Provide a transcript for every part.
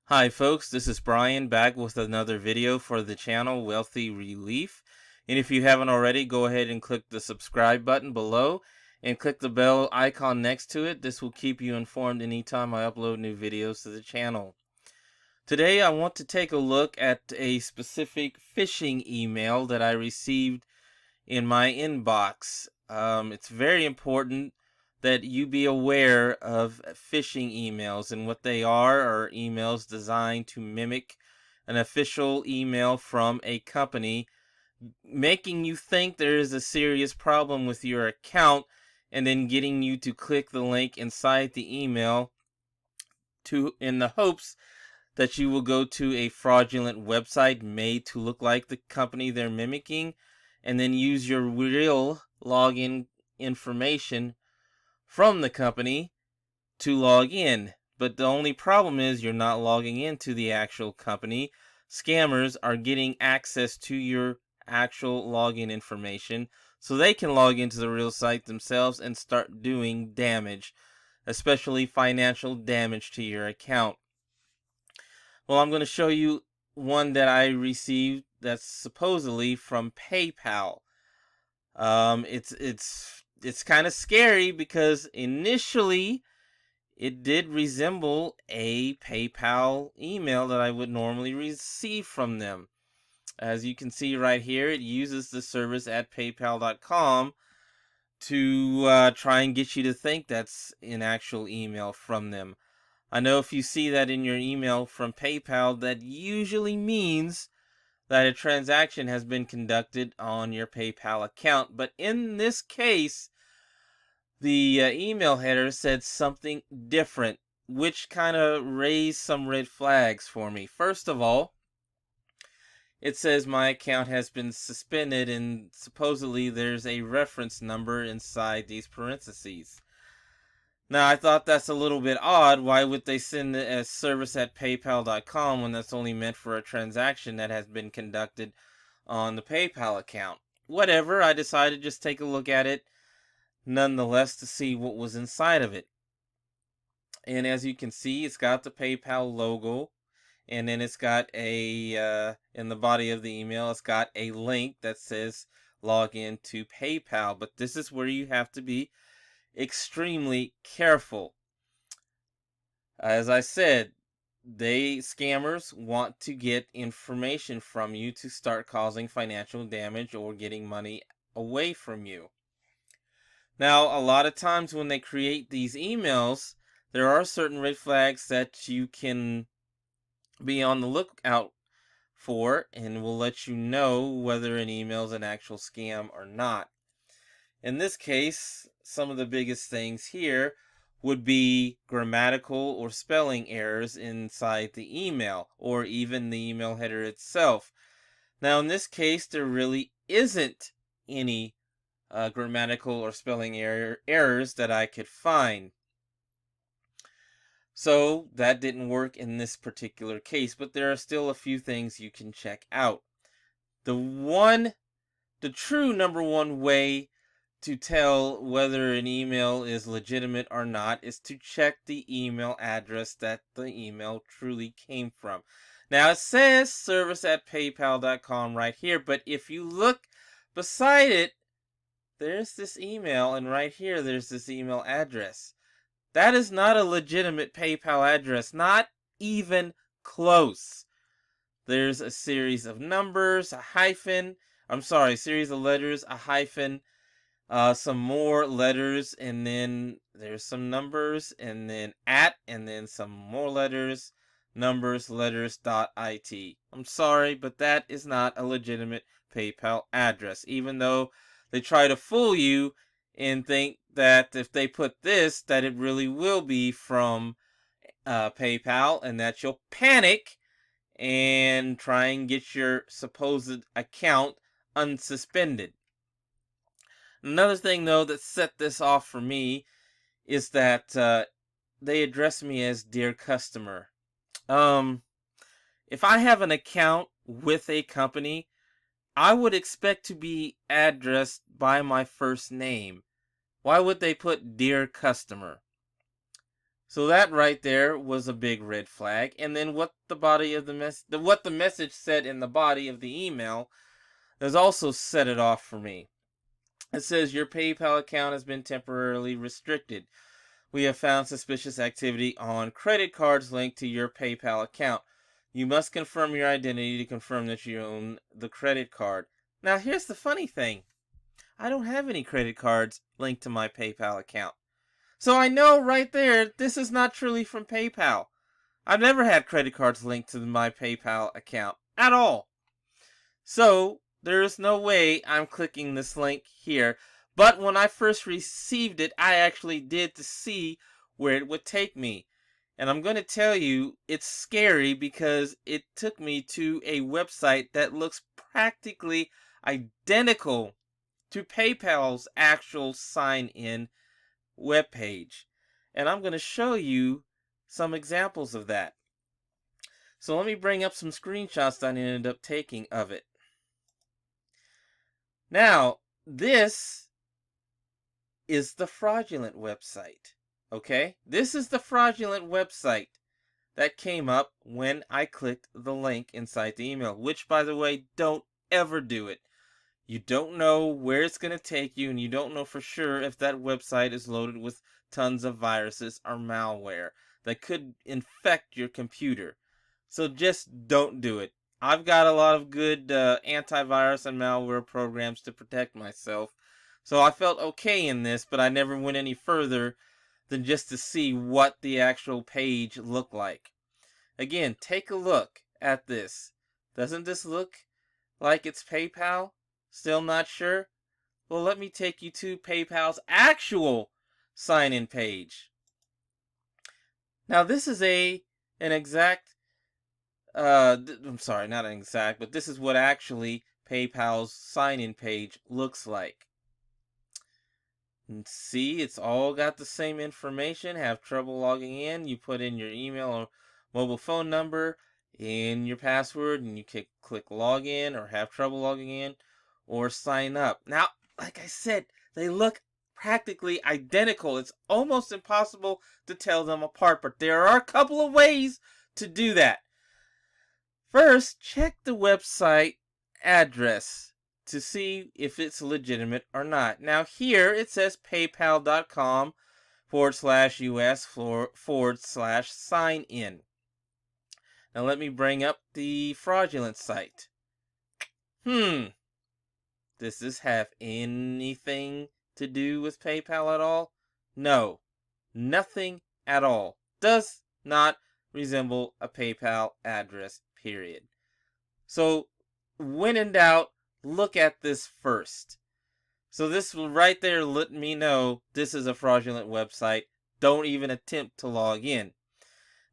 Hi folks, this is Brian back with another video for the channel Wealthy Relief. And if you haven't already, go ahead and click the subscribe button below and click the bell icon next to it. This will keep you informed anytime I upload new videos to the channel. Today I want to take a look at a specific phishing email that I received in my inbox. It's very important that you be aware of phishing emails, and what they are emails designed to mimic an official email from a company, making you think there is a serious problem with your account and then getting you to click the link inside the email in the hopes that you will go to a fraudulent website made to look like the company they're mimicking, and then use your real login information from the company to log in. But the only problem is you're not logging into the actual company. Scammers are getting access to your actual login information so they can log into the real site themselves and start doing damage, especially financial damage to your account. Well, I'm going to show you one that I received that's supposedly from PayPal. It's kind of scary because initially it did resemble a PayPal email that I would normally receive from them. As you can see right here, it uses the service at paypal.com to try and get you to think that's an actual email from them. I know if you see that in your email from PayPal, that usually means that a transaction has been conducted on your PayPal account. But in this case, the email header said something different, which kind of raised some red flags for me. First of all, it says my account has been suspended, and supposedly there's a reference number inside these parentheses. Now, I thought that's a little bit odd. Why would they send it as service at paypal.com when that's only meant for a transaction that has been conducted on the PayPal account? Whatever, I decided to just take a look at it nonetheless to see what was inside of it. And as you can see, it's got the PayPal logo, and then it's got in the body of the email, it's got a link that says log in to PayPal. But this is where you have to be extremely careful. As I said, scammers want to get information from you to start causing financial damage or getting money away from you. Now, a lot of times when they create these emails, there are certain red flags that you can be on the lookout for, and will let you know whether an email is an actual scam or not. In this case, some of the biggest things here would be grammatical or spelling errors inside the email, or even the email header itself. Now, in this case, there really isn't any grammatical or spelling errors that I could find. So that didn't work in this particular case, but there are still a few things you can check out. The true number one way to tell whether an email is legitimate or not is to check the email address that the email truly came from. Now, it says service at paypal.com right here, but if you look beside it, there's this email, and right here there's this email address. That is not a legitimate PayPal address, not even close. There's a series of numbers, a series of letters, a hyphen, some more letters, and then there's some numbers, and then and then some more letters, numbers, letters, .it. I'm sorry, but that is not a legitimate PayPal address, even though they try to fool you and think that if they put this, that it really will be from PayPal, and that you'll panic and try and get your supposed account unsuspended. Another thing, though, that set this off for me is that they address me as dear customer. If I have an account with a company, I would expect to be addressed by my first name. Why would they put dear customer? So that right there was a big red flag. And then what the body of what the message said in the body of the email has also set it off for me. It says your PayPal account has been temporarily restricted. We have found suspicious activity on credit cards linked to your PayPal account. You must confirm your identity to confirm that you own the credit card. Now, here's the funny thing. I don't have any credit cards linked to my PayPal account. So I know right there, this is not truly from PayPal. I've never had credit cards linked to my PayPal account at all. So there is no way I'm clicking this link here. But when I first received it, I actually did to see where it would take me. And I'm going to tell you, it's scary because it took me to a website that looks practically identical to PayPal's actual sign-in webpage. And I'm going to show you some examples of that. So let me bring up some screenshots that I ended up taking of it. Now, this is the fraudulent website. Okay? This is the fraudulent website that came up when I clicked the link inside the email, which, by the way, don't ever do it. You don't know where it's going to take you, and you don't know for sure if that website is loaded with tons of viruses or malware that could infect your computer. So just don't do it. I've got a lot of good antivirus and malware programs to protect myself. So I felt okay in this, but I never went any further than just to see what the actual page looked like. Again, take a look at this. Doesn't this look like it's PayPal? Still not sure? Well, let me take you to PayPal's actual sign-in page. Now, this is an exact I'm sorry, not an exact, but this is what actually PayPal's sign-in page looks like. And see, it's all got the same information. Have trouble logging in, you put in your email or mobile phone number and your password, and you click login, or have trouble logging in, or sign up. Now, like I said, they look practically identical. It's almost impossible to tell them apart, but there are a couple of ways to do that. First, check the website address to see if it's legitimate or not. Now here it says paypal.com/US/sign in. Now let me bring up the fraudulent site. Does this have anything to do with PayPal at all? No, nothing at all. Does not resemble a PayPal address, period. So when in doubt, look at this first. So this will right there let me know this is a fraudulent website. Don't even attempt to log in.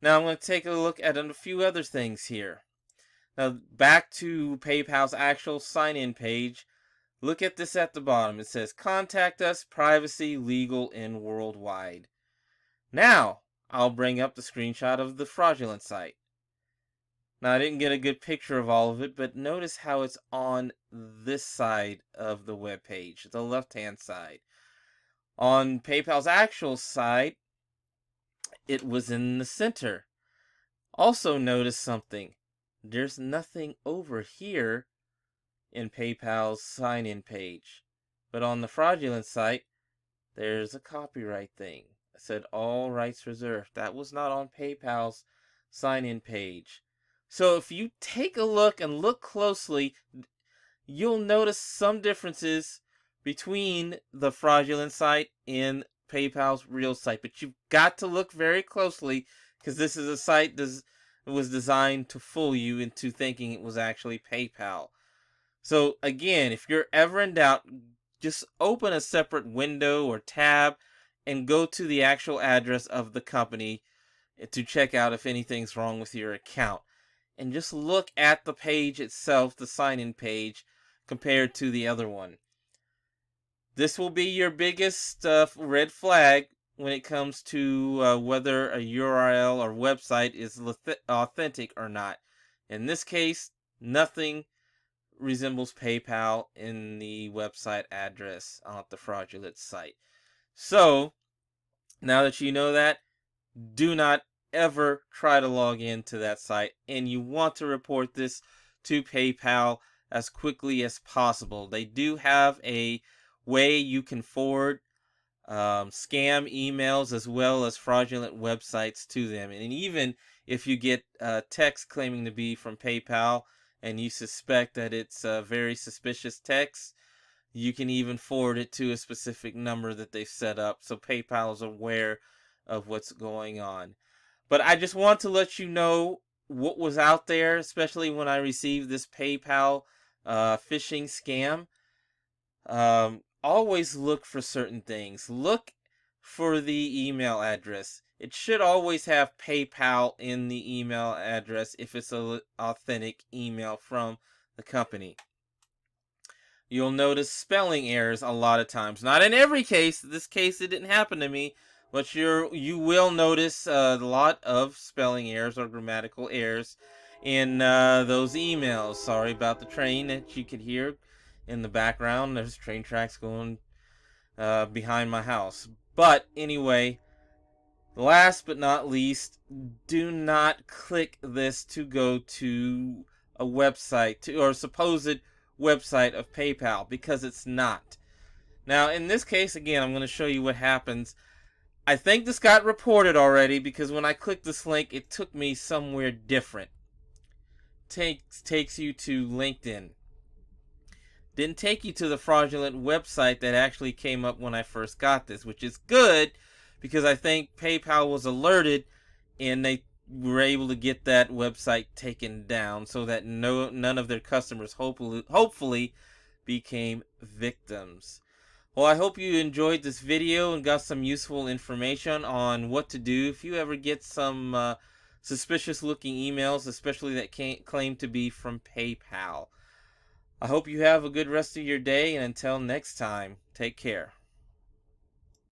Now I'm going to take a look at a few other things here. Now back to PayPal's actual sign-in page. Look at this at the bottom. It says contact us, privacy, legal, and worldwide. Now I'll bring up the screenshot of the fraudulent site. Now, I didn't get a good picture of all of it, but notice how it's on this side of the web page, the left-hand side. On PayPal's actual site, it was in the center. Also, notice something. There's nothing over here in PayPal's sign-in page. But on the fraudulent site, there's a copyright thing. It said all rights reserved. That was not on PayPal's sign-in page. So if you take a look and look closely, you'll notice some differences between the fraudulent site and PayPal's real site. But you've got to look very closely because this is a site that was designed to fool you into thinking it was actually PayPal. So again, if you're ever in doubt, just open a separate window or tab and go to the actual address of the company to check out if anything's wrong with your account. And just look at the page itself, the sign-in page, compared to the other one. This will be your biggest red flag when it comes to whether a URL or website is authentic or not. In this case, nothing resembles PayPal in the website address on the fraudulent site. So, now that you know that, do not ever try to log into that site, and you want to report this to PayPal as quickly as possible. They do have a way you can forward scam emails as well as fraudulent websites to them. And even if you get text claiming to be from PayPal and you suspect that it's a very suspicious text, you can even forward it to a specific number that they've set up so PayPal is aware of what's going on. But I just want to let you know what was out there, especially when I received this PayPal phishing scam. Always look for certain things. Look for the email address. It should always have PayPal in the email address if it's an authentic email from the company. You'll notice spelling errors a lot of times. Not in every case. This case, it didn't happen to me. But you will notice a lot of spelling errors or grammatical errors in those emails. Sorry about the train that you could hear in the background. There's train tracks going behind my house. But anyway, last but not least, do not click this to go to a website or a supposed website of PayPal, because it's not. Now, in this case, again, I'm going to show you what happens. I think this got reported already because when I clicked this link, it took me somewhere different. Takes you to LinkedIn. Didn't take you to the fraudulent website that actually came up when I first got this, which is good because I think PayPal was alerted and they were able to get that website taken down so that none of their customers hopefully became victims. Well, I hope you enjoyed this video and got some useful information on what to do if you ever get some suspicious looking emails, especially that claim to be from PayPal. I hope you have a good rest of your day, and until next time, take care.